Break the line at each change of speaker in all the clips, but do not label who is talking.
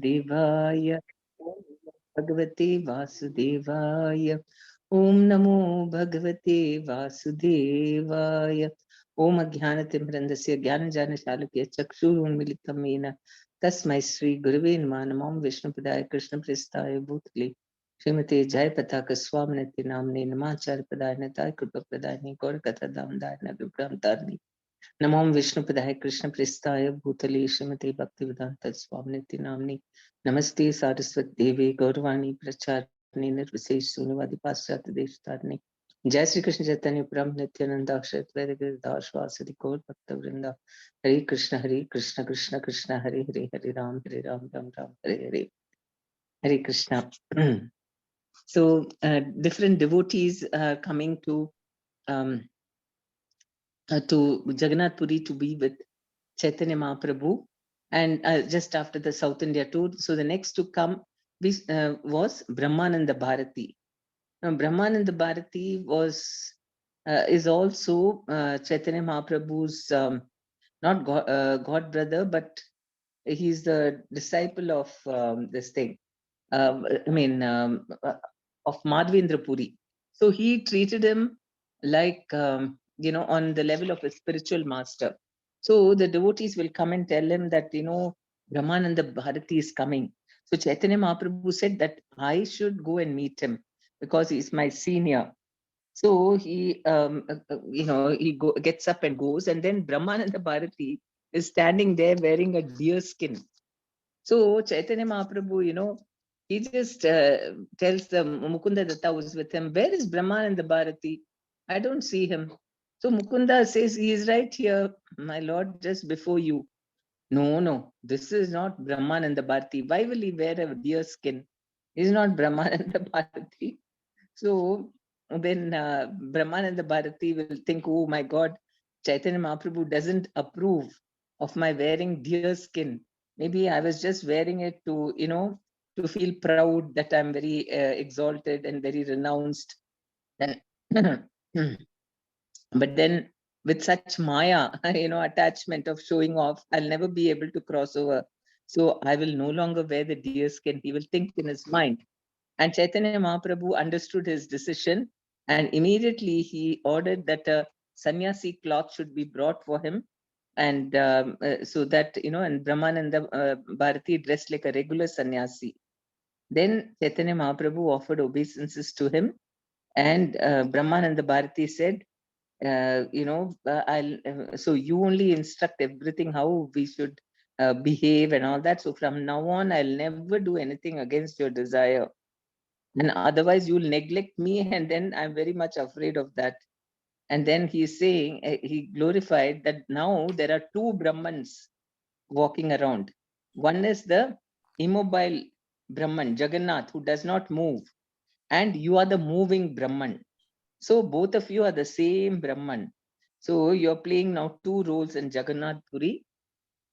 देवाय ओम भगवते वासुदेवाय ओम नमो भगवते वासुदेवाय ओम अज्ञानतिमिरन्धस्य ज्ञानजानशालाकस्य चक्षुरुन्मीलितं येन तस्मै श्री गुरुवे नमः। नमो विष्णुपदाय कृष्णप्रेष्ठाय भूतले श्रीमते जयपताका स्वामिनिति नाम्ने नमाचार्य पदाय नताय कृपप्रदायिनि गौरकथा दामदाय विभ्रांतानि नमो विष्णुपदाय कृष्णप्रेष्ठाय भूतले श्रीमते भक्तिवेदांत स्वामिनिति नाम्ने नमस्ते सारस्वती देवे गौरवाणी प्रचारिणे निर्विशेष शून्यवादी पाश्चात्य देशतारिणे जय श्री कृष्ण चैतन्य प्रभु नित्यानंद अक्षय गिरिदास वासुदेव गौर भक्त वृंदा हरे Krishna Krishna Krishna Hare Hare Hare Ram Ram Ram Hare Hare Hare Krishna. So different devotees are coming to Jagannath Puri to be with Chaitanya Mahaprabhu, and just after the South India tour. So the next to come was Brahmananda Bharati. Now Brahmananda Bharati was is also Chaitanya Mahaprabhu's not God brother, but he's the disciple of this thing. Of Madhavendra Puri. So he treated him like, on the level of a spiritual master. So the devotees will come and tell him that, Brahmananda Bharati is coming. So Chaitanya Mahaprabhu said that I should go and meet him because he's my senior. So he, gets up and goes, and then Brahmananda Bharati is standing there wearing a deer skin. So Chaitanya Mahaprabhu, he just tells the Mukunda Datta was with him, where is Brahmananda Bharati? I don't see him. So Mukunda says, he is right here, my lord, just before you. No, this is not Brahmananda Bharati. Why will he wear a deer skin? He's not Brahmananda Bharati. So then Brahmananda Bharati will think, oh my God, Chaitanya Mahaprabhu doesn't approve of my wearing deer skin. Maybe I was just wearing it to, to feel proud that I'm very exalted and very renounced. Then, but then with such maya, attachment of showing off, I'll never be able to cross over. So I will no longer wear the deer skin. He will think in his mind. And Chaitanya Mahaprabhu understood his decision, and immediately he ordered that a sannyasi cloth should be brought for him. And so that, and Brahmananda Bharati dressed like a regular sannyasi. Then Chaitanya Mahaprabhu offered obeisances to him, and Brahmananda Bharati said, so you only instruct everything how we should behave and all that. So from now on, I'll never do anything against your desire. And otherwise you'll neglect me, and then I'm very much afraid of that. And then he's saying, he glorified that now there are two Brahmans walking around. One is the immobile Brahman, Jagannath, who does not move, and you are the moving Brahman. So both of you are the same Brahman. So you're playing now two roles in Jagannath Puri.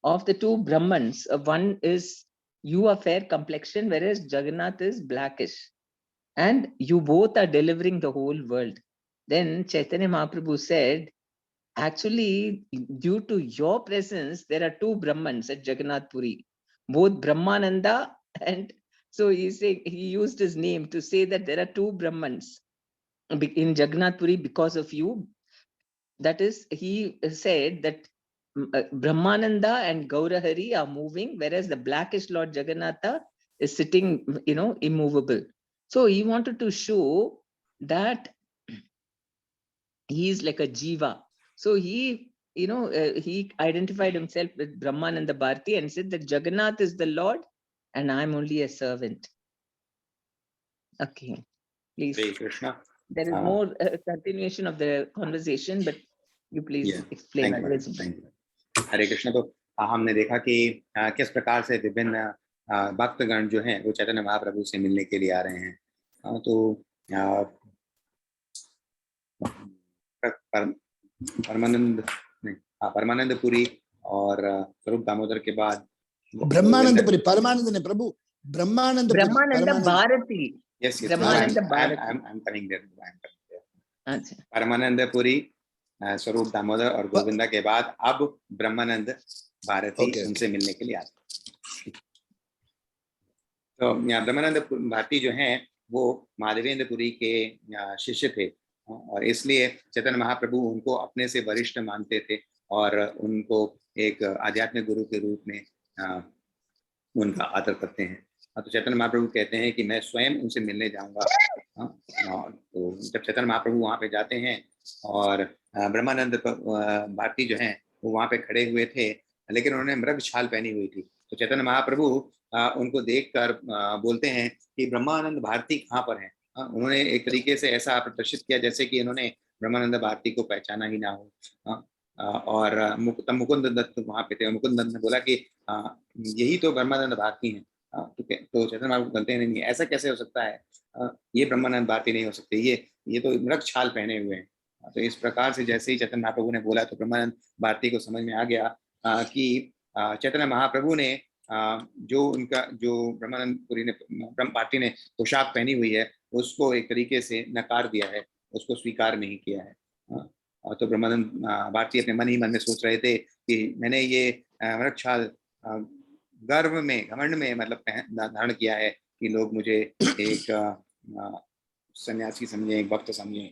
Of the two Brahmans, one is you are fair complexion, whereas Jagannath is blackish. And you both are delivering the whole world. Then Chaitanya Mahaprabhu said, actually, due to your presence, there are two Brahmans at Jagannath Puri, both Brahmananda, and so he used his name to say that there are two Brahmans in Jagannath Puri because of you. That is, he said that Brahmananda and Gaurahari are moving, whereas the blackish Lord Jagannatha is sitting, immovable. So he wanted to show that he is like a jiva. So he, he identified himself with Brahmananda Bharati and said that Jagannath is the Lord and I'm only a servant. Okay, please.
Hare Krishna.
There is more continuation of the conversation, but you please explain.
Thank you. हरे कृष्ण. तो हमने देखा कि किस प्रकार से विभिन्न भक्तगण जो हैं वो चैतन्य महाप्रभु से मिलने के लिए आ रहे हैं. तो परमानंदपुरी और स्वरूप दामोदर के बाद
ब्रह्मानंदपुरी, परमानंद ने प्रभु, ब्रह्मानंद
Bharti.
Yes, I'm coming there. Paramanandapuri, स्वरूप दामोदर और गोविंदा के बाद अब ब्रह्मानंद भारती उनसे मिलने के लिए आते हैं. तो यहाँ ब्रह्मानंद भारती जो हैं वो माधवेंद्रपुरी के शिष्य थे, और इसलिए चैतन्य महाप्रभु उनको अपने से वरिष्ठ मानते थे और उनको एक आध्यात्मिक गुरु के रूप में उनका आदर करते हैं। तो चैतन्य महाप्रभु कहते हैं कि मैं स्वयं उनसे मिलने जाऊंगा। तो जब चैतन्य महाप्रभु वहाँ पे जाते हैं और ब्रह्मानंद भारती जो हैं वो वहाँ पे खड़े हुए थे, लेकिन उन्होंने मृग छाल पहनी हुई थी। तो चैतन्य महाप्रभु उनको देखकर बोलते हैं कि ब्रह्मानंद भारती कहाँ पर हैं। उन्होंने एक तरीके से ऐसा प्रदर्शित किया जैसे कि इन्होंने ब्रह्मानंद भारती को पहचाना ही ना हो। और तब मुकुंद दत्त वहाँ पे थे। मुकुंद दत्त ने बोला कि यही तो ब्रह्मानंद भारती हैं। ठीक है, तो चैतन्य महाप्रभु बोलते हैं नहीं, ऐसा कैसे हो सकता है, ये ब्रह्मानंद भारती नहीं हो सकते, ये तो मृग छाल पहने हुए हैं। तो इस प्रकार से जैसे ही चैतन्य महाप्रभु ने बोला तो ब्रह्मानंद भारती को समझ में आ गया कि चैतन्य महाप्रभु ने जो ब्रह्मानंदपुरी ने भारती ने पोशाक पहनी हुई है उसको एक तरीके से नकार दिया है, उसको स्वीकार नहीं किया है। और तो ब्रह्मानंद भारती अपने मन ही मन में सोच रहे थे कि मैंने ये मृग छाल गर्व में, घमंड में मतलब धारण किया है कि लोग मुझे एक सन्यासी समझे, एक भक्त समझे,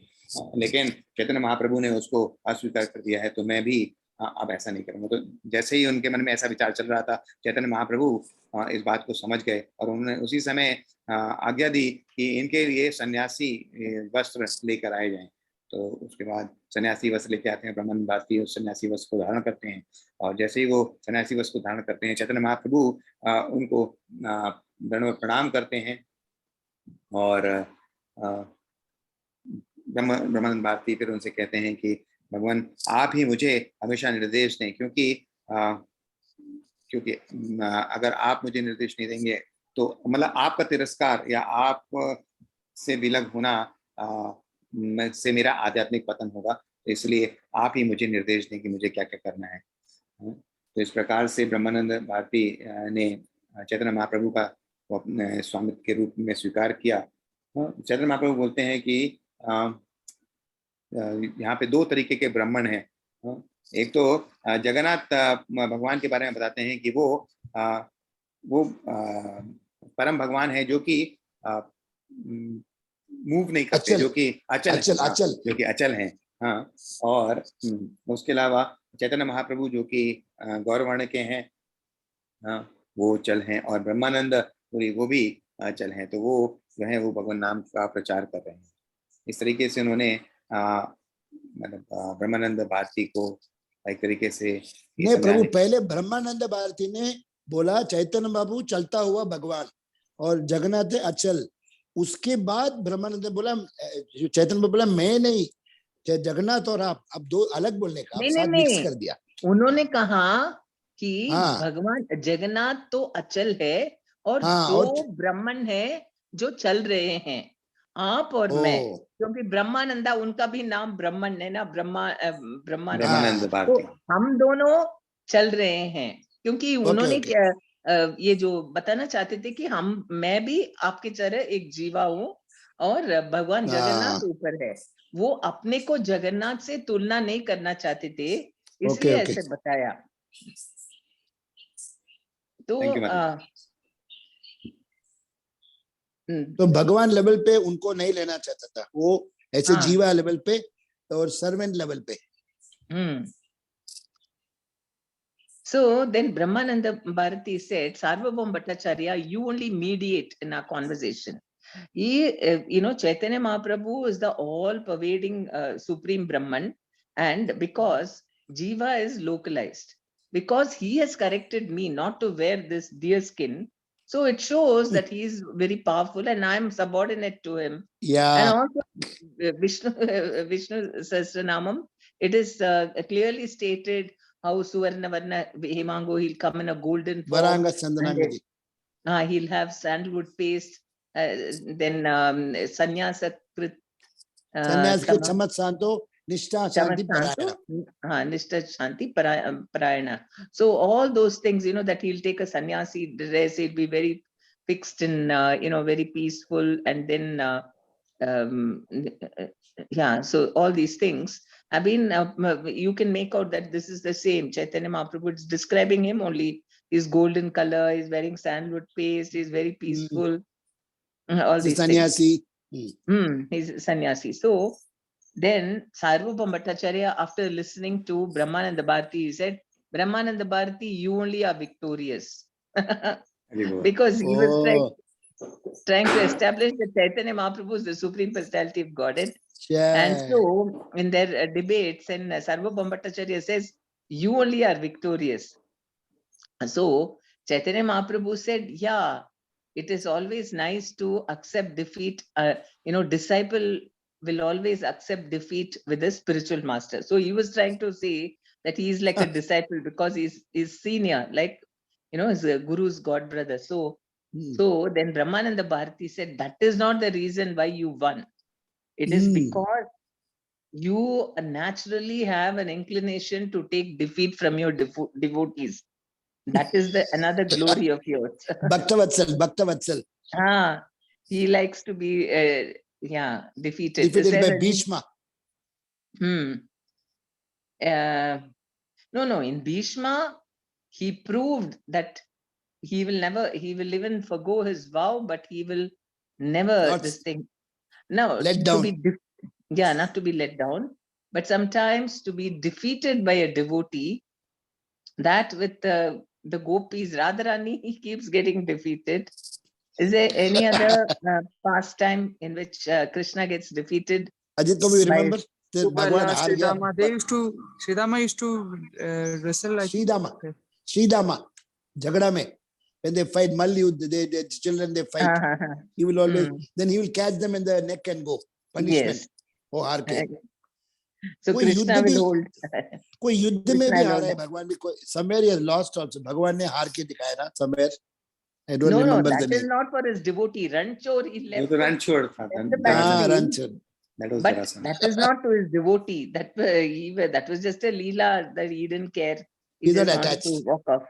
लेकिन चैतन्य महाप्रभु ने उसको अस्वीकार कर दिया है, तो मैं भी अब ऐसा नहीं करूंगा। तो जैसे ही उनके मन में ऐसा विचार चल रहा था, चैतन्य महाप्रभु इस बात को समझ गए और उन्होंने उसी समय आज्ञा दी कि इनके लिए सन्यासी वस्त्र लेकर आए जाएं। तो उसके बाद सन्यासी वस्त्र लेके आते हैं। ब्रह्मानंद भारती उस सन्यासी वस्त्र को धारण करते हैं, और जैसे ही वो सन्यासी वस्त्र को धारण करते हैं, चैतन्य महाप्रभु उनको दंडवत प्रणाम करते हैं। और ब्रह्मानंद भारती फिर उनसे कहते हैं कि भगवान आप ही मुझे हमेशा निर्देश दें, क्योंकि अगर आप मुझे निर्देश नहीं देंगे तो मतलब आपका तिरस्कार या आप से विलग होना से मेरा आध्यात्मिक पतन होगा, इसलिए आप ही मुझे निर्देश दें कि मुझे क्या क्या करना है। तो इस प्रकार से ब्रह्मानंद भारती ने चैतन्य महाप्रभु का अपने स्वामित्व के रूप में स्वीकार किया। चैतन्य महाप्रभु बोलते हैं कि यहाँ पे दो तरीके के ब्राह्मण हैं। एक तो जगन्नाथ भगवान के बारे में बताते हैं कि वो परम भगवान है जो कि मूव नहीं करते, जो कि अचल जो कि अचल हैं। हाँ, और उसके अलावा चैतन्य महाप्रभु जो कि गौरवर्ण के हैं, हाँ, वो चल हैं, और ब्रह्मानंद वो भी चल हैं। तो वो जो है वो भगवान नाम का प्रचार कर रहे हैं। इस तरीके से उन्होंने मतलब ब्रह्मानंद भारती को एक तरीके से
नहीं प्रभु, पहले ब्रह्मानंद भारती ने बोला चैतन्य बाबू चलता हुआ भगवान और जगन्नाथ अचल। उसके बाद ब्रह्मानंद ने बोला, चैतन्य बोला मैं नहीं, जगन्नाथ और आप, अब दो अलग बोलने का
नहीं,
साथ
नहीं,
मिक्स कर दिया।
उन्होंने कहा कि भगवान जगन्नाथ तो अचल है और दो ब्राह्मण है जो चल रहे हैं, आप और मैं, क्योंकि ब्रह्मानंदा उनका भी नाम ब्राह्मण है ना, ब्रह्मानंद, तो हम दोनों चल रहे हैं। क्योंकि उन्होंने क्या ये जो बताना चाहते थे कि मैं भी आपकी तरह एक जीवा हूँ और भगवान जगन्नाथ ऊपर है। वो अपने को जगन्नाथ से तुलना नहीं करना चाहते थे, इसलिए ऐसे बताया।
तो भगवान लेवल पे उनको नहीं लेना चाहता था, वो ऐसे जीवा लेवल पे और सर्वेंट लेवल पे।
So then Brahmananda Bharati said, Sarvabhauma Bhattacharya, you only mediate in our conversation. He, Chaitanya Mahaprabhu is the all-pervading supreme Brahman, and because Jiva is localized, because he has corrected me not to wear this deer skin, so it shows that he is very powerful and I am subordinate to him.
Yeah.
And also Vishnu Sahasranamam, it is clearly stated how Suvarna Varna Hemango, he'll come in a golden form. He'll have sandalwood paste, then Sannyasa Krit
Samat Santo, Nishta Shanti Parayana.
Nishta Shanti Parayana. So all those things, that he'll take a sannyasi dress, he'll be very fixed and, very peaceful. And then, so all these things have been, you can make out that this is the same Chaitanya Mahaprabhu. It's describing him only He's golden color, he's wearing sandalwood paste, he's very peaceful. All
He's a
these things.
sannyasi.
He's a sannyasi. So then Sarvabhauma Bhattacharya, after listening to Brahmananda Bharati, he said, Brahmananda Bharati, you only are victorious. Because he was trying to establish that Chaitanya Mahaprabhu is the Supreme Personality of Godhead. And so in their debates, and Sarvabhauma Bhattacharya says, you only are victorious. So Chaitanya Mahaprabhu said, yeah, it is always nice to accept defeat. Disciple will always accept defeat with a spiritual master. So he was trying to say that he is like a disciple because he's senior, like, his guru's god brother. So then Brahmananda Bharati said, that is not the reason why you won. It is because you naturally have an inclination to take defeat from your devotees. That is another glory of yours.
Bhaktavatsal.
He likes to be defeated.
Defeated by Bhishma.
No, in Bhishma, he proved that he will even forgo his vow, but he will never
let down.
Not to be let down, but sometimes to be defeated by a devotee. That with the gopis, Radharani, he keeps getting defeated. Is there any other pastime in which Krishna gets defeated?
Ajit, do you remember?
Sridama used to wrestle like
Sridama, Jagada mein. When they fight Malyud, the children, they fight. He will always, then he will catch them in the neck and go. Punishment.
Yes. So Krishna will hold.
कोई युद्ध में भी हारा है भगवान भी कोई somewhere he has lost also. भगवान ने हार के दिखाया ना somewhere. I don't remember the name.
That is not for his devotee. Ranchor, he left.
Ranchor.
But that is not to his devotee. That was just a leela that he didn't care.
He's not attached.
To walk off.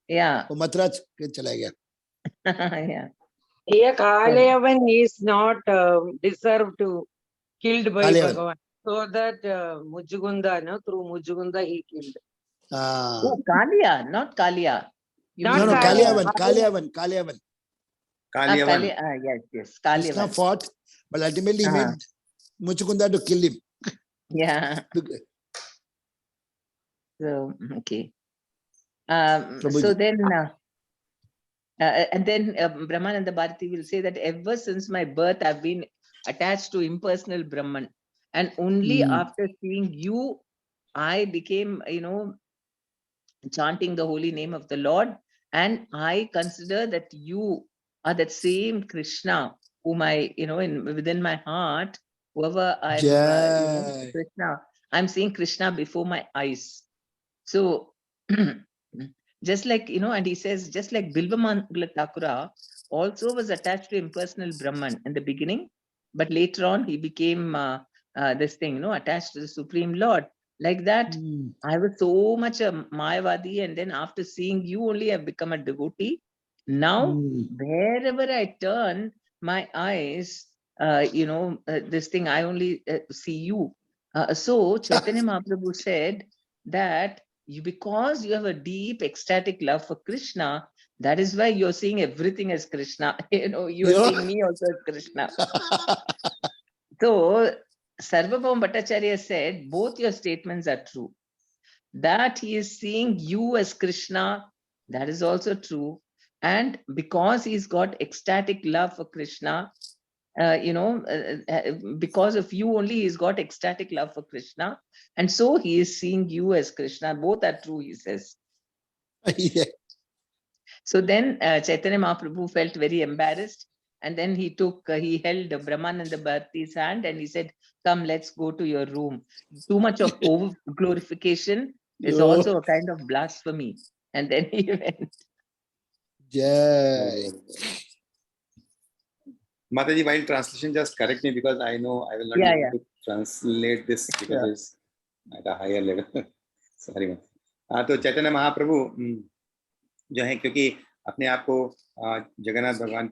Yeah.
वो मथुरा चला गया.
Yeah.
Here Kalayavan is not deserved to killed by Bhagavan. So that Mujugunda, through Mujugunda he killed.
Kalia, not Kalia.
Kaliyavan.
Yes. Kaliyavan.
Krishna fought, but ultimately he made Mujugunda to kill him.
Yeah. So, okay. So then, and then Brahmananda Bharati will say that ever since my birth, I've been attached to impersonal Brahman. And only after seeing you, I became, chanting the holy name of the Lord. And I consider that you are that same Krishna whom I, within my heart, whoever I'm, Krishna, I'm seeing Krishna before my eyes. So, just like, and he says, just like Bilvamangala Thakura also was attached to impersonal Brahman in the beginning, but later on he became this thing, attached to the Supreme Lord. Like that, I was so much a Mayavadi, and then after seeing you only, I've become a devotee. Now, wherever I turn my eyes, this thing, I only see you. So Chaitanya Mahaprabhu said that because you have a deep ecstatic love for Krishna, that is why you're seeing everything as Krishna. You're seeing me also as Krishna. So Sarvabhauma Bhattacharya said, both your statements are true. That he is seeing you as Krishna, that is also true. And because he's got ecstatic love for Krishna, because of you only, he's got ecstatic love for Krishna. And so he is seeing you as Krishna. Both are true, he says.
Yeah.
So then Chaitanya Mahaprabhu felt very embarrassed. And then he held Brahmananda Bharati's hand and he said, come, let's go to your room. Too much of over glorification is also a kind of blasphemy. And then he went.
Jai.
Mataji, while translation, just correct me because I know I will not be able to translate this because it's at a higher level. Sorry. तो चैतन्य महाप्रभु जो है, क्योंकि अपने आप को जगन्नाथ भगवान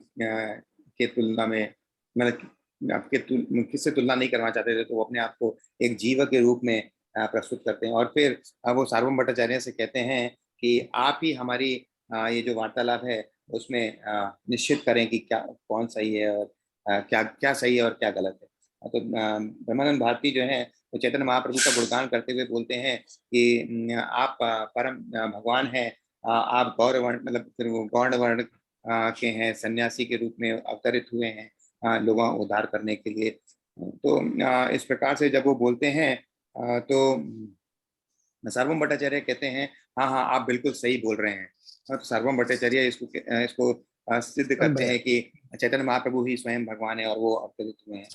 के तुलना में, मतलब आपके किससे तुलना नहीं करना चाहते थे, तो वो अपने आप को एक जीव के रूप में प्रस्तुत करते हैं। और फिर वो सार्वभौम भट्टाचार्य से कहते हैं कि आप ही हमारी ये जो वार्तालाप है उसमें निश्चित करें कि क्या कौन सही है और क्या क्या सही है और क्या गलत है। तो ब्रह्मानंद भारती जो है वो चैतन्य महाप्रभु का गुणगान करते हुए बोलते हैं कि आप परम भगवान हैं, आप गौर वर्ण मतलब फिर वो गौण वर्ण के हैं, सन्यासी के रूप में अवतरित हुए हैं लोगों को उद्धार करने के लिए। तो इस प्रकार से जब वो बोलते हैं तो सार्वभौम भट्टाचार्य कहते हैं हाँ हाँ आप बिल्कुल सही बोल रहे हैं। तो सार्वभौम भट्टाचार्य इसको सिद्ध करते हैं कि चैतन्य महाप्रभु ही स्वयं भगवान है और वो अवतरित हुए हैं।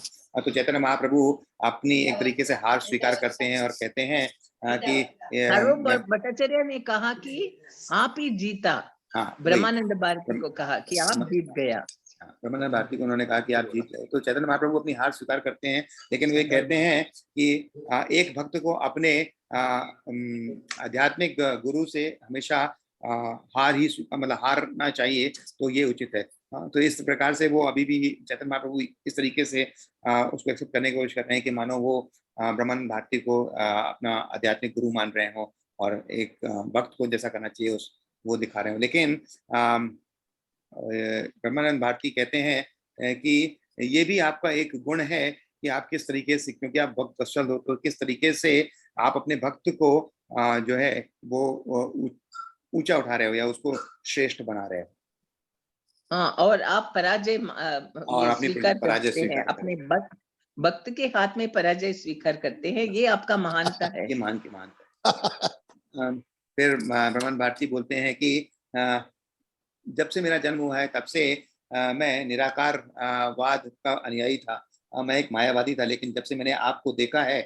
तो चैतन्य महाप्रभु अपनी एक तरीके से हार स्वीकार करते हैं और कहते हैं कि
सार्वभौम भट्टाचार्य ने कहा कि आप ही जीता।
हाँ,
ब्रह्मानंद भारती को कहा कि आप जीत गया।
ब्रह्मानंद भारती को उन्होंने कहा कि आप जीत गए। तो चैतन्य महाप्रभु अपनी हार स्वीकार करते हैं, लेकिन वे कहते हैं कि एक भक्त को अपने आध्यात्मिक गुरु से हमेशा हार ही मतलब हारना चाहिए, तो ये उचित है। तो इस प्रकार से वो अभी भी चैतन्य महाप्रभु इस तरीके से उसको एक्सेप्ट करने की कोशिश कर रहे हैं कि मानो वो ब्रह्मानंद भारती को अपना आध्यात्मिक गुरु मान रहे हो और एक भक्त को जैसा करना चाहिए उस वो दिखा रहे हो। लेकिन ब्रह्मानंद भारती कहते हैं कि ये भी आपका एक गुण है कि आप किस तरीके से, क्योंकि आप भक्त वत्सल हो, तो किस तरीके से आप अपने भक्त को जो है वो ऊंचा उठा रहे हो या उसको श्रेष्ठ बना रहे हो।
हाँ, और आप पराजय
और अपनी
स्वीकार
पराजय
करते हैं,
स्वीकार
अपने भक्त के हाथ में पराजय स्वीकार करते हैं, ये आपका महानता है।
ये मान की महानता। फिर ब्रह्मानंद भारती बोलते हैं कि जब से मेरा जन्म हुआ है तब से मैं निराकार वाद का अनुयायी था। मैं एक मायावादी था, लेकिन जब से मैंने आपको देखा है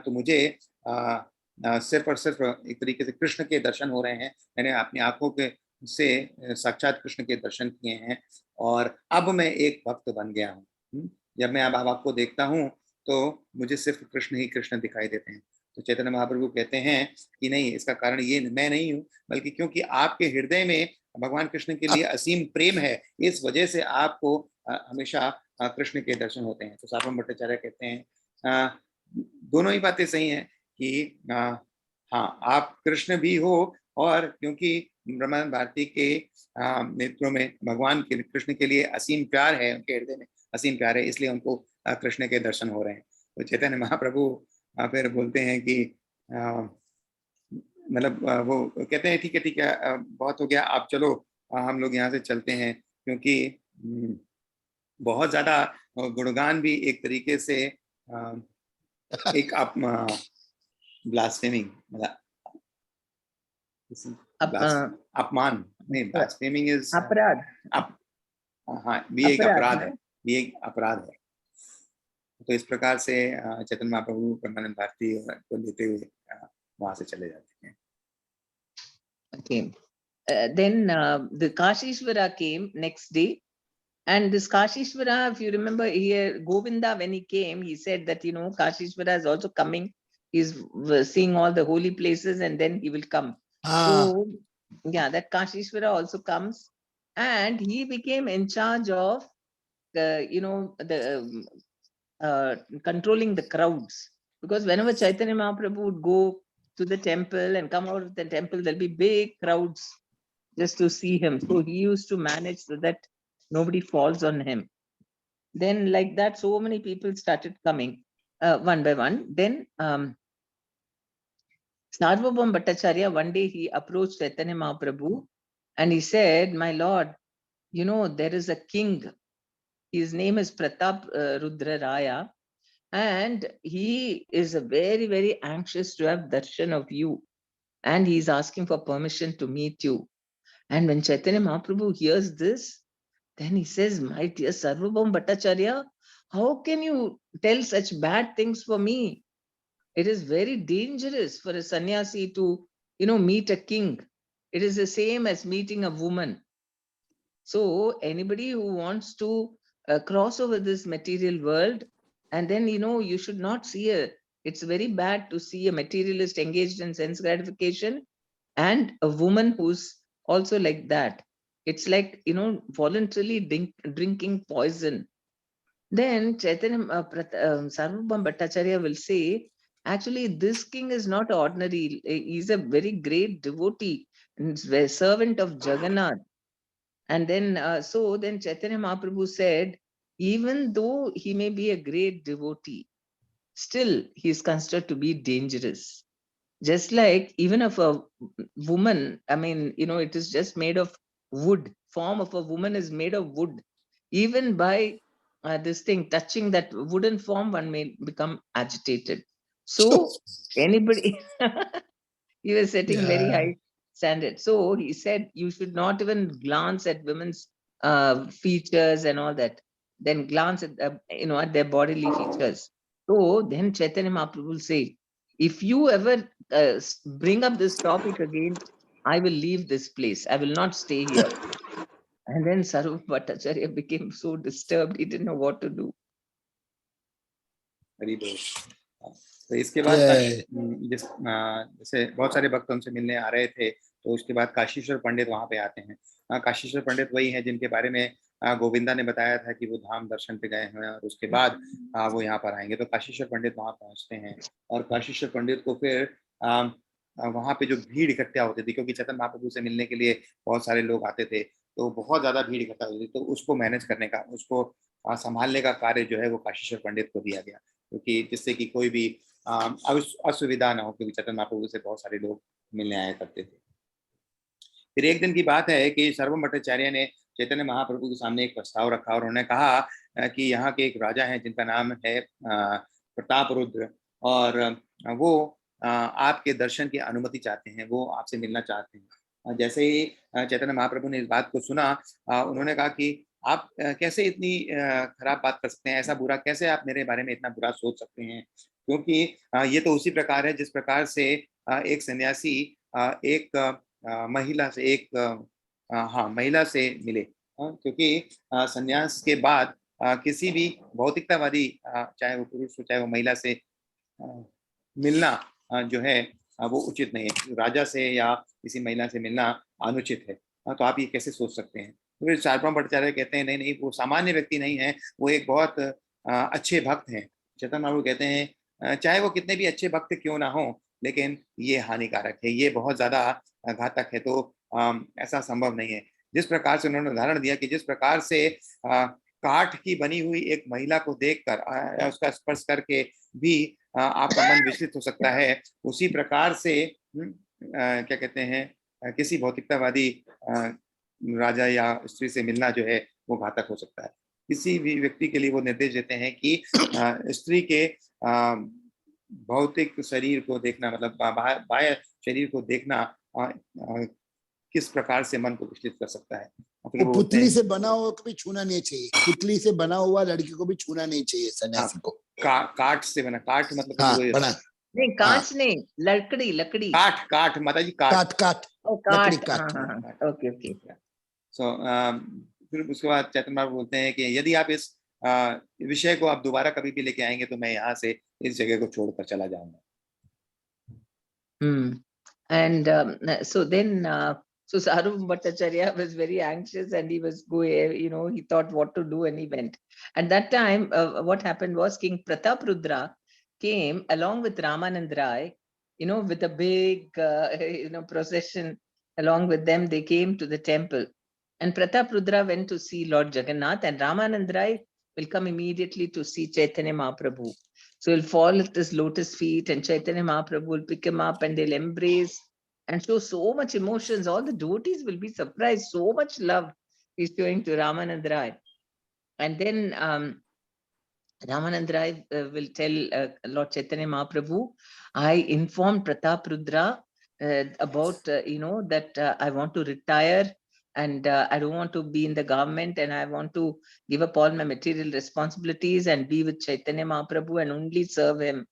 तो मुझे सिर्फ और सिर्फ एक तरीके से कृष्ण के दर्शन हो रहे हैं। मैंने अपनी आंखों के से साक्षात कृष्ण के दर्शन किए हैं और अब मैं एक भक्त बन गया हूँ। जब मैं अब आपको देखता हूँ तो मुझे सिर्फ कृष्ण ही कृष्ण दिखाई देते हैं। तो चैतन्य महाप्रभु कहते हैं कि नहीं, इसका कारण ये मैं नहीं हूँ, बल्कि क्योंकि आपके हृदय में भगवान कृष्ण के लिए असीम प्रेम है, इस वजह से आपको हमेशा कृष्ण के दर्शन होते हैं। तो सार्वभौम भट्टाचार्य कहते हैं दोनों ही बातें सही हैं कि हाँ आप कृष्ण भी हो, और क्योंकि ब्रह्मानंद भारती के नेत्रों में भगवान के कृष्ण के लिए असीम प्यार है, उनके हृदय में असीम प्यार है, इसलिए उनको कृष्ण के दर्शन हो रहे हैं। तो चैतन्य महाप्रभु फिर बोलते हैं कि मतलब वो कहते हैं ठीक है बहुत हो गया, आप चलो हम लोग यहाँ से चलते हैं, क्योंकि बहुत ज्यादा गुणगान भी एक तरीके से एक ब्लास्फेमिंग मतलब अपमान नहीं, ब्लास्फेमिंग इज
अपराध।
हाँ, भी एक अपराध है, भी एक अपराध है। तो इस प्रकार से चैतन्य महाप्रभु ब्रह्मानंद भारती को लेते हुए वहां से चले जाते हैं।
Okay. Then the Kashishvara came next day, and this Kashishvara, if you remember here, Govinda, when he came, he said that, you know, Kashishvara is also coming. He's seeing all the holy places, and then he will come. So, yeah, that Kashishvara also comes, and he became in charge of, you know, the controlling the crowds. Because whenever Chaitanya Mahaprabhu would go to the temple and come out of the temple, there'll be big crowds just to see him. So he used to manage so that nobody falls on him. Then like that, so many people started coming one by one. Then Sarvabhauma Bhattacharya, one day he approached Chaitanya Mahaprabhu and he said, my Lord, you know, there is a king. His name is Pratap Rudra Raya. And he is very, very anxious to have darshan of you. And he's asking for permission to meet you. And when Chaitanya Mahaprabhu hears this, then he says, my dear Sarvabhauma Bhattacharya, how can you tell such bad things for me? It is very dangerous for a sannyasi to, you know, meet a king. It is the same as meeting a woman. So anybody who wants to cross over this material world, and then, you know, you should not see it's very bad to see a materialist engaged in sense gratification and a woman who's also like that. It's like, you know, voluntarily drinking poison. Then Chaitanya Sarvabhauma Bhattacharya will say, actually, this king is not ordinary. He's a very great devotee. servant of Jagannath. And then, so then Chaitanya Mahaprabhu said, even though he may be a great devotee, still he is considered to be dangerous. Just like even if a woman, I mean, it is just made of wood, form of a woman is made of wood. Even by this thing, touching that wooden form, one may become agitated. So anybody, he was setting very
Yeah.
high standard. So he said you should not even glance at women's features and all that. Then glance at at their bodily features. So then Chaitanya Mahaprabhu will say, if you ever bring up this topic again, I will leave this place. I will not stay here. And then Sarvabhauma Bhattacharya became so disturbed, he didn't know what to do.
Hari बोल। तो इसके बाद जैसे बहुत सारे भक्त उनसे मिलने आ रहे थे, तो उसके बाद काशीश्वर पंडित वहां पे आते हैं। काशीश्वर पंडित वही है जिनके बारे में गोविंदा ने बताया था कि वो धाम दर्शन पे गए हैं और उसके बाद वो यहाँ पर आएंगे। तो काशीश्वर पंडित वहां पहुंचते हैं और काशीश्वर पंडित को फिर वहां पे जो भीड़ इकट्ठा होती थी, क्योंकि चैतन्य महाप्रभु से मिलने के लिए बहुत सारे लोग आते थे, तो बहुत ज्यादा भीड़ इकट्ठा होती थी, तो उसको मैनेज करने का, उसको संभालने का कार्य जो है वो काशीश्वर पंडित को दिया गया, क्योंकि जिससे कि कोई भी असुविधा ना हो, क्योंकि चैतन्य महाप्रभु से बहुत सारे लोग मिलने आया करते थे। फिर एक दिन की बात है कि सर्वभौम भट्टाचार्य ने चैतन्य महाप्रभु के सामने एक प्रस्ताव रखा और उन्होंने कहा कि यहाँ के एक राजा हैं जिनका नाम है प्रताप रुद्र, और वो आपके दर्शन की अनुमति चाहते हैं, वो आपसे मिलना चाहते हैं। जैसे ही चैतन्य महाप्रभु ने इस बात को सुना, उन्होंने कहा कि आप कैसे इतनी खराब बात कर सकते हैं, ऐसा बुरा कैसे आप मेरे बारे में इतना बुरा सोच सकते हैं, क्योंकि ये तो उसी प्रकार है जिस प्रकार से एक सन्यासी एक महिला से मिले, क्योंकि सन्यास के बाद किसी भी भौतिकतावादी, चाहे वो पुरुष हो चाहे वो महिला से मिलना जो है वो उचित नहीं है। राजा से या किसी महिला से मिलना अनुचित है। तो आप ये कैसे सोच सकते हैं? फिर सार्वभौम भट्टाचार्य कहते हैं नहीं, वो सामान्य व्यक्ति नहीं है, वो एक बहुत अच्छे भक्त हैं। चैतन्य महाप्रभु कहते हैं चाहे वो कितने भी अच्छे भक्त क्यों ना हो, लेकिन ये हानिकारक है, ये बहुत ज्यादा घातक है, तो ऐसा संभव नहीं है। जिस प्रकार से उन्होंने उदाहरण दिया कि जिस प्रकार से काठ की बनी हुई एक महिला को देखकर उसका स्पर्श करके भी आपका मन विचलित हो सकता है, उसी प्रकार से क्या कहते हैं, किसी भौतिकतावादी राजा या स्त्री से मिलना जो है वो घातक हो सकता है। किसी भी व्यक्ति के लिए वो निर्देश देते हैं कि स्त्री के भौतिक शरीर को देखना, मतलब बाह्य शरीर को देखना किस प्रकार से मन को विचलित कर सकता है।
वो पुतली से बना हुआ को भी छूना नहीं चाहिए, पुतली से बना हुआ लड़की को भी छूना नहीं चाहिए सन्यासी को।
काठ से बना, काठ मतलब
बना
नहीं, कांच नहीं, लकड़ी।
काठ माता जी,
काठ लकड़ी काठ।
ओके।
सो फिर उसके बाद चैतन्य महाप्रभु बोलते हैं कि यदि आप इस विषय को आप दोबारा कभी भी लेके आएंगे तो मैं यहाँ से इस जगह को छोड़कर चला जाऊंगा।
And so then so Sarvabhauma Bhattacharya was very anxious and he was going, he thought what to do, and he went. At that time, what happened was King Pratap Rudra came along with Ramanand Rai, with a big, procession. Along with them, they came to the temple. And Pratap Rudra went to see Lord Jagannath, and Ramanand Rai will come immediately to see Chaitanya Mahaprabhu. So he'll fall at his lotus feet, and Chaitanya Mahaprabhu will pick him up and they'll embrace and show so much emotions. All the devotees will be surprised. So much love he's showing to Ramanand Rai. And then Ramanand Rai will tell Lord Chaitanya Mahaprabhu, I informed Pratap Rudra about, that I want to retire and I don't want to be in the government, and I want to give up all my material responsibilities and be with Chaitanya Mahaprabhu and only serve him,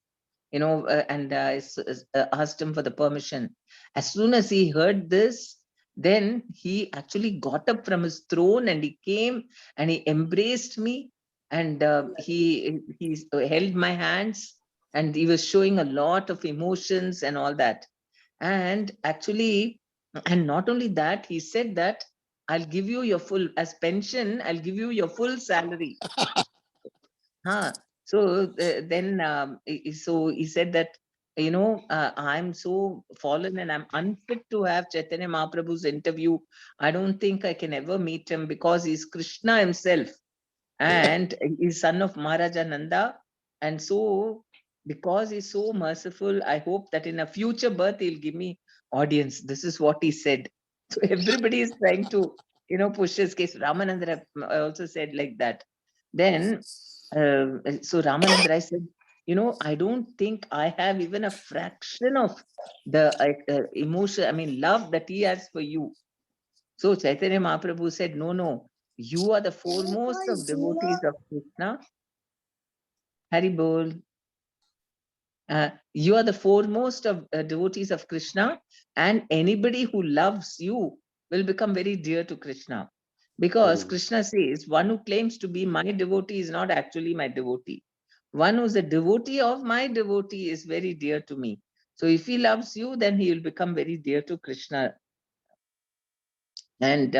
and asked him for the permission. As soon as he heard this, then he actually got up from his throne and he came and he embraced me, and he held my hands, and he was showing a lot of emotions and all that. And actually, and not only that, he said that I'll give you your full, as pension, I'll give you your full salary. So then, so he said that I'm so fallen and I'm unfit to have Chaitanya Mahaprabhu's interview. I don't think I can ever meet him because he's Krishna himself and he's son of Maharaja Nanda. And so, because he's so merciful, I hope that in a future birth he'll give me audience. This is what he said. So everybody is trying to, push his case. Ramananda also said like that. Then, so Ramananda Rai said, I don't think I have even a fraction of the emotion, love that he has for you. So Chaitanya Mahaprabhu said, no, you are the foremost of devotees of Krishna. Hari Bol. You are the foremost of devotees of Krishna, and anybody who loves you will become very dear to Krishna. Because Krishna says, one who claims to be my devotee is not actually my devotee. One who is a devotee of my devotee is very dear to me. So if he loves you, then he will become very dear to Krishna. And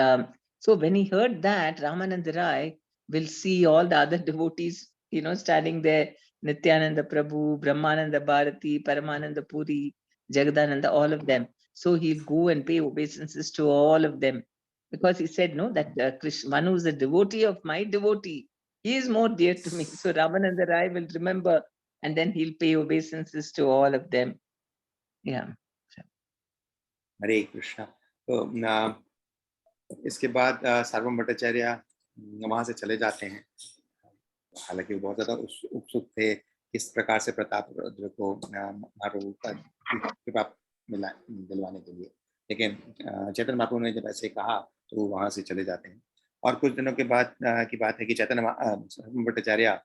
so when he heard that, Ramananda Rai will see all the other devotees, standing there, Nityananda Prabhu, Brahmananda Bharati, Paramananda Puri, Jagadananda, all of them. So he'll go and pay obeisances to all of them. Because he said, no, that Krishna, one who is a devotee of my devotee, he is more dear to me. So Ramananda Rai will remember and then he'll pay obeisances to all of them. Yeah.
हरे कृष्णा। तो इसके बाद सार्वभौम भट्टाचार्य वहां से चले जाते हैं। हालांकि वो बहुत ज्यादा उत्सुक थे किस प्रकार से प्रताप रुद्र को महाप्रभु का कृपा दिलवाने के लिए, लेकिन चैतन्य महाप्रभु ने जब ऐसे कहा तो वो वहां से चले जाते हैं। और कुछ दिनों के बाद की बात है कि चैतन्य भट्टाचार्य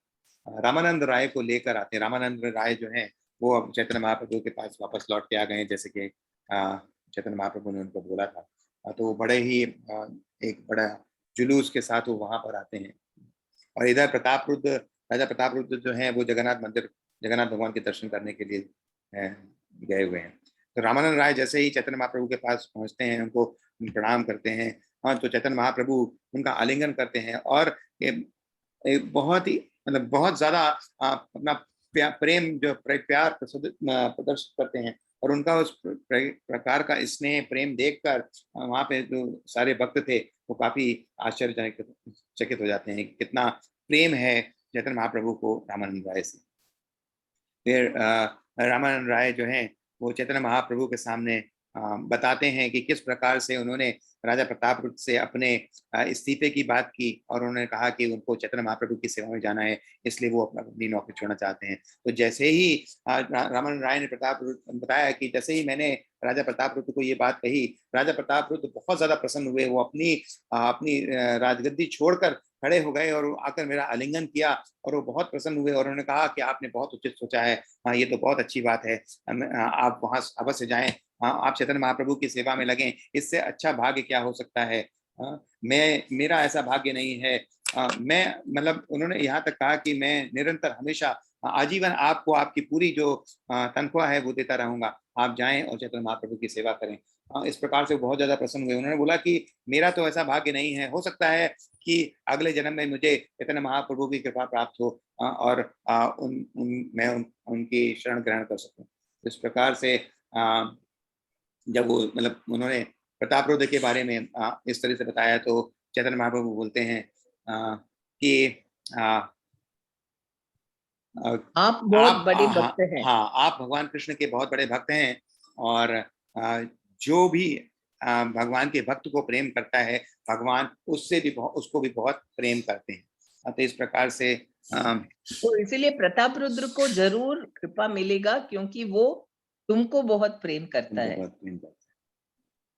रामानंद राय को लेकर आते हैं। रामानंद राय जो है वो अब चैतन्य महाप्रभु के पास वापस लौट के आ गए, जैसे कि चैतन्य महाप्रभु ने उनको बोला था। तो वो बड़े ही एक बड़ा जुलूस के साथ वो वहां पर आते हैं। और इधर राजा प्रताप रुद्र जो है वो जगन्नाथ मंदिर, जगन्नाथ भगवान के दर्शन करने के लिए गए हुए हैं। तो रामानंद राय जैसे ही चैतन्य महाप्रभु के पास पहुंचते हैं, उनको प्रणाम करते हैं। हाँ, तो चैतन्य महाप्रभु उनका आलिंगन करते हैं और बहुत ही बहुत ज्यादा अपना प्रेम जो प्यार प्रदर्शित करते हैं। और उनका उस प्रकार का स्नेह प्रेम देखकर वहां पे जो सारे भक्त थे वो काफी आश्चर्यचकित हो जाते हैं कि कितना प्रेम है चैतन्य महाप्रभु को रामानंद राय से। फिर रामानंद राय जो है वो चैतन्य महाप्रभु के सामने बताते हैं कि किस प्रकार से उन्होंने राजा प्रताप रुद्र से अपने इस्तीफे की बात की और उन्होंने कहा कि उनको चैतन्य महाप्रभु की सेवा में जाना है, इसलिए वो अपनी नौकरी छोड़ना चाहते हैं। तो जैसे ही रामानंद राय ने बताया कि जैसे ही मैंने राजा प्रताप रुद्र को ये बात कही, राजा प्रताप रुद्र बहुत ज्यादा प्रसन्न हुए। वो अपनी राजगद्दी छोड़कर खड़े हो गए और आकर मेरा आलिंगन किया और वो बहुत प्रसन्न हुए। और उन्होंने कहा कि आपने बहुत उचित सोचा है, हाँ ये तो बहुत अच्छी बात है, आप वहां अवश्य जाएं, आप चैतन्य महाप्रभु की सेवा में लगें, इससे अच्छा भाग्य क्या हो सकता है। मेरा ऐसा भाग्य नहीं है। मैं उन्होंने यहाँ तक कहा कि मैं निरंतर हमेशा आजीवन आपको आपकी पूरी जो तनख्वाह है वो देता रहूंगा, आप जाएं और चैतन्य महाप्रभु की सेवा करें। इस प्रकार से बहुत ज्यादा प्रसन्न हुए। उन्होंने बोला कि मेरा तो ऐसा भाग्य नहीं है, हो सकता है कि अगले जन्म में मुझे चैतन्य महाप्रभु की कृपा प्राप्त हो और मैं उनकी शरण ग्रहण कर सकूं। इस प्रकार से जब वो उन्होंने प्रताप रुद्र के बारे में इस तरह से बताया तो चैतन्य महाप्रभु बोलते हैं कि
आप बहुत बड़े भक्त हैं।
हाँ, आप भगवान कृष्ण के बहुत बड़े भक्त हैं और जो भी भगवान के भक्त को प्रेम करता है, भगवान उसको भी बहुत प्रेम करते हैं। तो इस प्रकार से
तो इसीलिए प्रताप रुद्र को जरूर कृपा मिलेगा, क्योंकि वो तुमको बहुत प्रेम करता है।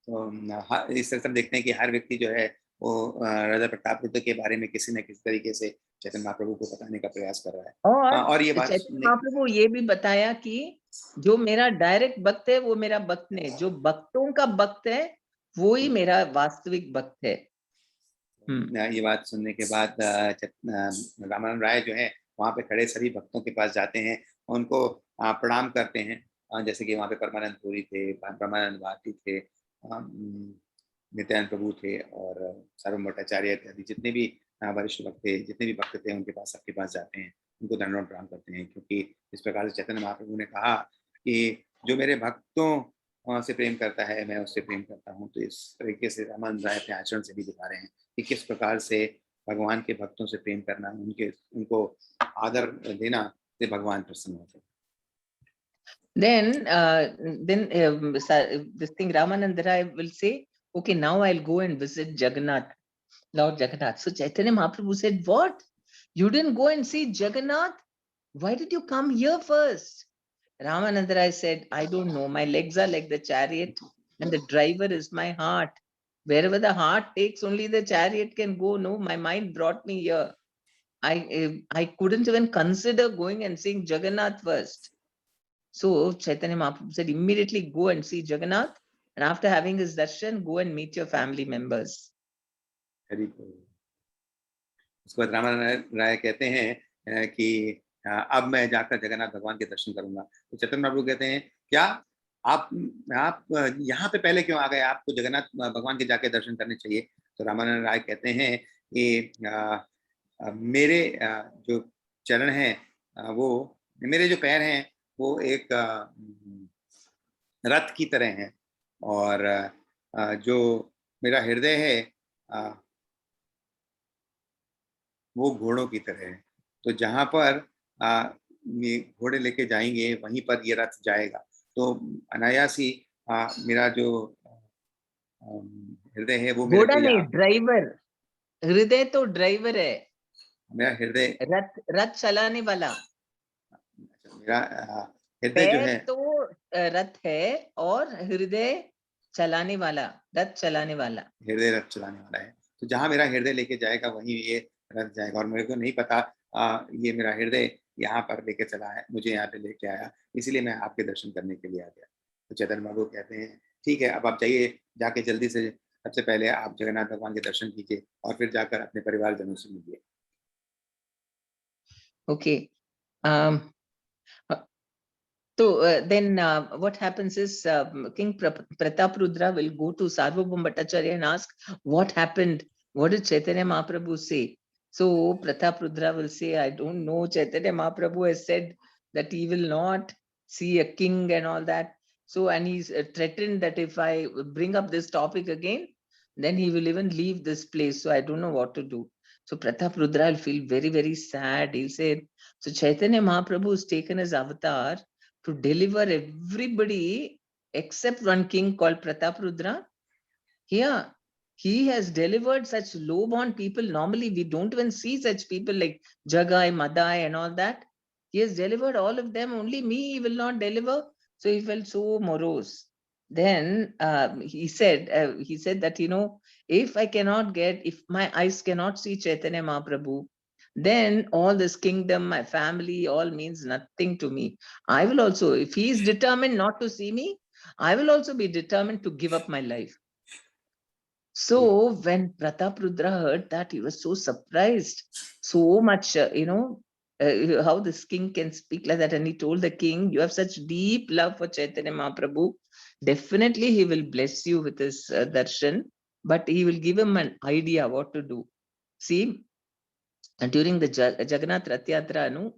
तो इस तरह से देखते हैं कि हर व्यक्ति जो है वो राजा प्रताप रुद्र के बारे में किसी न किसी तरीके से चैतन्य महाप्रभु को बताने का प्रयास कर रहा है। और ये बात
चैतन्य महाप्रभु ये भी बताया कि जो मेरा डायरेक्ट भक्त है वो मेरा भक्त नहीं, जो भक्तों का भक्त है वो ही मेरा वास्तविक भक्त है।
ये बात सुनने के बाद रामानंद राय जो है वहाँ पे खड़े सभी भक्तों के पास जाते हैं, उनको प्रणाम करते हैं। जैसे कि वहाँ पे परमानंद पुरी थे, परमानंद भारती थे, नित्यानंद प्रभु थे और सार्वभौम भट्टाचार्य इत्यादि जितने भी वरिष्ठ भक्त थे, जितने भी भक्त थे उनके पास सबके पास जाते हैं, उनको दंडवत प्रणाम करते हैं। क्योंकि इस प्रकार से चैतन्य महाप्रभु ने कहा कि जो मेरे भक्तों से प्रेम करता है मैं उससे प्रेम करता हूँ। तो इस तरीके से रामानंद राय अपने आचरण से भी दिखा रहे हैं कि किस प्रकार से भगवान के भक्तों से प्रेम करना, उनको आदर देना से भगवान प्रसन्न होते हैं।
Then this thing Ramananda Rai will say, okay, now I'll go and visit Jagannath, Lord Jagannath. So Chaitanya Mahaprabhu said, what? You didn't go and see Jagannath? Why did you come here first? Ramananda Rai said, I don't know. My legs are like the chariot and the driver is my heart. Wherever the heart takes, only the chariot can go. No, my mind brought me here. I couldn't even consider going and seeing Jagannath first. So Chaitanya Mahaprabhu said, immediately go and see Jagannath, and after having his darshan, go and meet your family members.
उसके बाद रामानंद राय कहते हैं कि अब मैं जाकर जगन्नाथ भगवान के दर्शन करूंगा। तो चैतन्य महाप्रभु कहते हैं, क्या आप यहाँ पे पहले क्यों आ गए? आपको जगन्नाथ भगवान के जाके दर्शन करने चाहिए। तो रामानंद राय कहते हैं कि मेरे जो चरण हैं, वो मेरे जो पैर हैं वो एक रथ की तरह हैं, और जो मेरा हृदय है वो घोड़ों की तरह है। तो जहाँ पर ये घोड़े लेके जाएंगे वहीं पर ये रथ जाएगा। तो अनायास ही मेरा जो हृदय है वो
घोड़ा नहीं, ड्राइवर। हृदय तो ड्राइवर है,
मेरा हृदय
रथ चलाने वाला।
मेरा हृदय जो है
तो रथ है और हृदय चलाने वाला, रथ चलाने वाला,
हृदय रथ चलाने वाला है। तो जहाँ मेरा हृदय लेके जाएगा वहीं ये रथ जाएगा। और मेरे को नहीं पता ये मेरा हृदय यहाँ पर लेके चला है, मुझे यहाँ पे लेके आया, इसीलिए मैं आपके दर्शन करने के लिए आ गया। तो चैतन्य महाप्रभु कहते हैं, ठीक है, अब आप जाइए, जाके जल्दी से सबसे पहले आप जगन्नाथ भगवान के दर्शन कीजिए और फिर जाकर अपने परिवारजनों से मिलिए।
Okay. So then what happens is King Pratap Rudra will go to Sarvabhauma Bhattacharya and ask, what happened? What did Chaitanya Mahaprabhu say? So Pratap Rudra will say, I don't know. Chaitanya Mahaprabhu has said that he will not see a king and all that. So, and he's threatened that if I bring up this topic again, then he will even leave this place. So I don't know what to do. So Pratap Rudra will feel very, very sad. He'll say, so Chaitanya Mahaprabhu has taken his avatar to deliver everybody except one king called Pratap Rudra. Here, he has delivered such low-born people. Normally, we don't even see such people like Jagai, Madai and all that. He has delivered all of them. Only me he will not deliver. So he felt so morose. Then he said that, you know, if my eyes cannot see Chaitanya Mahaprabhu, then all this kingdom, my family, all means nothing to me. I will also, if he is determined not to see me, I will also be determined to give up my life. So when Pratap Rudra heard that, he was so surprised, so much, how this king can speak like that. And he told the king, you have such deep love for Chaitanya Mahaprabhu. Definitely he will bless you with his darshan, but he will give him an idea what to do. See, during the Jagannath Rath Yatra,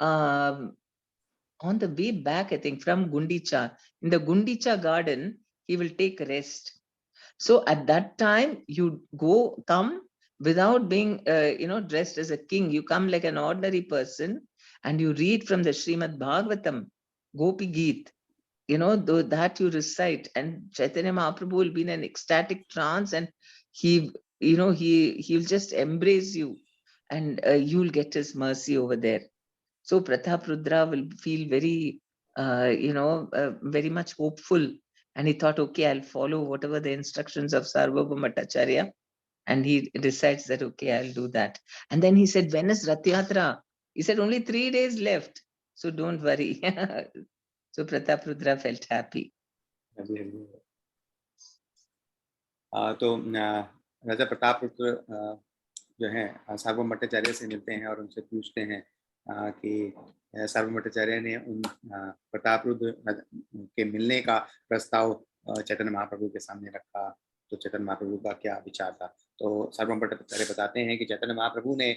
on the way back, I think from Gundicha, in the Gundicha garden, he will take rest. So at that time, you come without being, dressed as a king. You come like an ordinary person and you read from the Srimad Bhagavatam, Gopi Geet, that you recite, and Chaitanya Mahaprabhu will be in an ecstatic trance, and he'll just embrace you, and you'll get his mercy over there. So Pratap Rudra will feel very, very much hopeful. And he thought, okay, I'll follow whatever the instructions of Sarvabhauma Bhattacharya. And he decides that, okay, I'll do that. And then he said, when is Rath Yatra? He said, only 3 days left. So don't worry. So Pratap Rudra felt happy.
तो राजा प्रताप रुद्र जो है सार्वभौम भट्टाचार्य से मिलते हैं और उनसे पूछते हैं कि सार्वभौम भट्टाचार्य ने उन प्रताप रुद्र के मिलने का प्रस्ताव चैतन्य महाप्रभु के सामने रखा। तो चैतन्य महाप्रभु का क्या विचार था? तो सार्वभौम भट्टाचार्य बताते हैं कि चैतन्य महाप्रभु ने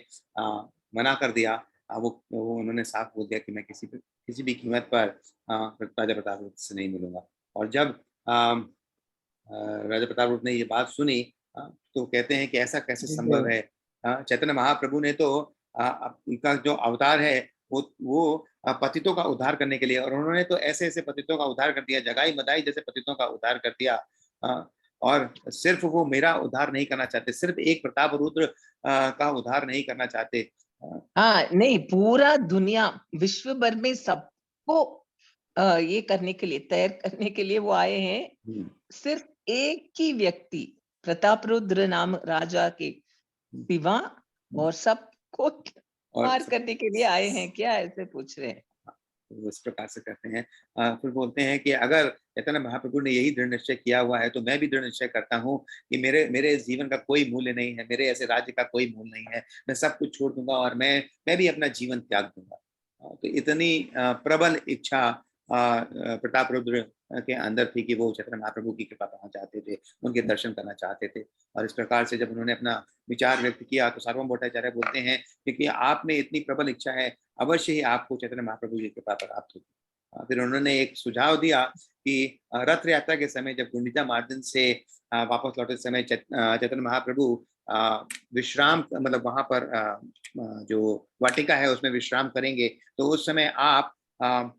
मना कर दिया वो उन्होंने साफ बोल दिया कि मैं किसी भी कीमत पर राजा प्रताप रुद्र से नहीं मिलूंगा। और जब राजा प्रताप रुद्र ने ये बात सुनी तो कहते हैं कि ऐसा कैसे संभव है। चैतन्य महाप्रभु ने तो उनका जो अवतार है वो पतितों का उद्धार करने के लिए, और उन्होंने तो ऐसे ऐसे पतितों का उद्धार कर दिया, जगाई मदाई जैसे पतितों का उद्धार कर दिया। और सिर्फ वो मेरा उद्धार नहीं करना चाहते, सिर्फ एक प्रताप रुद्र का उद्धार नहीं करना चाहते।
हाँ नहीं, पूरा दुनिया विश्व भर में सबको ये करने के लिए, तैयार करने के लिए वो आए हैं। सिर्फ एक ही व्यक्ति प्रताप रुद्र नाम राजा के सिवा और सबको पार करने के लिए आए हैं क्या, ऐसे पूछ रहे हैं।
इस प्रकार से कहते हैं। फिर बोलते हैं कि अगर चैतन्य महाप्रभु ने यही दृढ़ निश्चय किया हुआ है तो मैं भी दृढ़ निश्चय करता हूँ कि मेरे इस जीवन का कोई मूल्य नहीं है, मेरे ऐसे राज्य का कोई मूल्य नहीं है, मैं सब कुछ छोड़ दूंगा और मैं भी अपना जीवन त्याग दूंगा। तो इतनी प्रबल इच्छा प्रताप रुद्र के अंदर थी कि वो चैतन्य महाप्रभु की कृपा पाना चाहते थे, उनके दर्शन करना चाहते थे। और इस प्रकार से जब उन्होंने अपना विचार व्यक्त किया तो सार्वभौम भट्टाचार्य बोलते हैं कि आप में इतनी प्रबल इच्छा है, अवश्य ही आपको चैतन्य महाप्रभु की कृपा प्राप्त होगी। फिर उन्होंने एक सुझाव दिया कि रथ यात्रा के समय जब गुंडीचा मार्ग से वापस लौटे समय चैतन्य महाप्रभु विश्राम, मतलब वहां पर जो वाटिका है उसमें विश्राम करेंगे, तो उस समय आप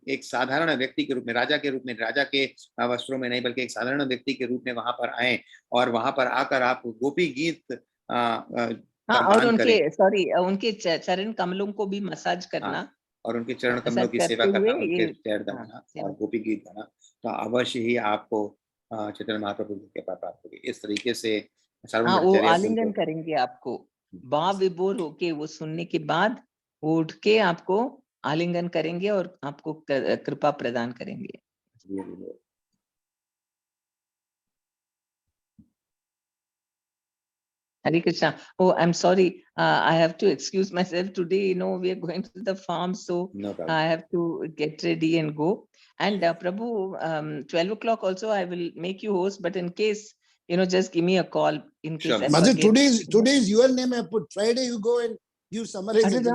एक साधारण व्यक्ति के रूप में, राजा के रूप में, राजा के वस्त्रों में नहीं बल्कि एक साधारण व्यक्ति के रूप में वहां पर आए और वहां पर आकर आप गोपी गीत
और उनके चरण कमलों को भी मसाज करना,
और उनके चरण कमलों की सेवा करना, उनके पैर दबाना और गोपी गीत गाना, तो अवश्य ही आपको चैतन्य महाप्रभु की कृपा प्राप्त होगी। इस तरीके से
वो आलिंगन करेंगे आपको, भाव विभोर होके वो सुनने के बाद वो उठ के आपको आलिंगन करेंगे और आपको कृपा प्रदान करेंगे। Hare Krishna. Oh, I'm sorry. I have to excuse myself today. You know, we are going to the farm, so
No problem.
I have to get ready and go. And Prabhu, 12 o'clock also I will make you host, but in case, you know, just give me a call in case.
Sure.
I
Mother,
forget.
today is your name I put. Friday you go and give summarization.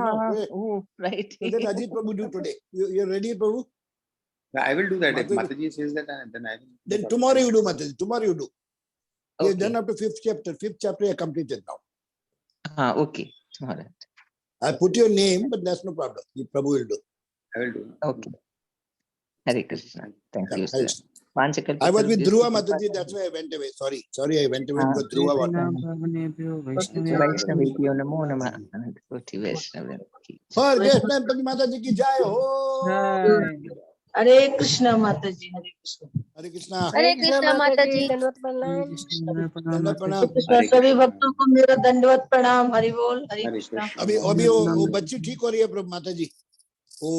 Oh, right.
So then Ajit Prabhu do today. You're ready, Prabhu?
I will do that.
Mataji.
If Mataji says that, then I will.
Then tomorrow you do, Mataji. Tomorrow you do. We have
Okay.
done up to 5th chapter. 5th chapter I completed now.
Okay. All right.
I put your name, but that's no problem. Prabhu will do.
I will do.
Okay. Hare Krishna. Thank
Yeah,
you,
Hare
sir.
Krishna. I was with Dhruva Mataji, that's why I went away. Sorry, I went away because Dhruva was.
Vaishnavebhyo namo namah. Koti Vaishnavim ki jai.
और वैष्णव Mataji की जय हो.
हरे कृष्णा माता जी, हरे कृष्णा।
हरे कृष्णा.
हरे कृष्णा माता जी,
दंडवत प्रणाम.
कृष्णा सभी भक्तों को मेरा दंडवत प्रणाम। हरि बोल, हरे कृष्णा।
अभी वो बच्ची ठीक हो रही है प्रभु माता जी, वो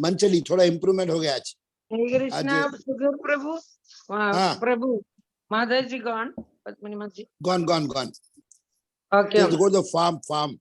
मंचली थोड़ा इम्प्रूवमेंट हो गया आज.
हरे कृष्णा सुधीर प्रभु। प्रभु माता जी गॉन, पद्मिनी माता जी
gone.
Okay.
Go to the farm.